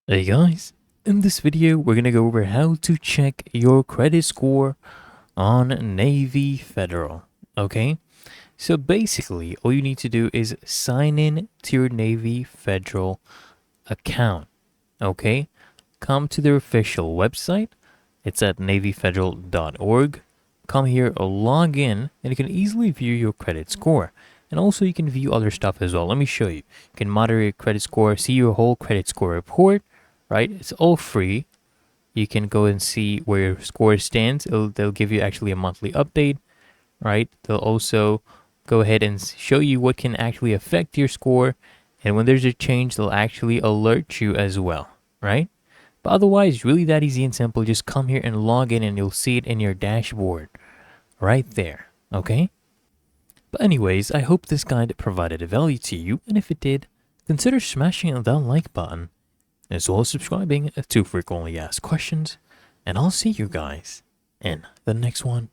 Hey guys, in this video we're gonna go over how to check your credit score on Navy Federal. Okay, so basically all you need to do is sign in to your Navy Federal account. Okay, come to their official website. It's at navyfederal.org. Come here, log in, and you can easily view your credit score. And also you can view other stuff as well. Let me show you. You can monitor your credit score, see your whole credit score report, right? It's all free. You can go and see where your score stands. They'll give you actually a monthly update, right? They'll also go ahead and show you what can actually affect your score. And when there's a change, they'll actually alert you as well, right? But otherwise, really that easy and simple. Just come here and log in and you'll see it in your dashboard right there, okay? But anyways, I hope this guide provided a value to you. And if it did, consider smashing that like button as well as subscribing to frequently asked questions, and I'll see you guys in the next one.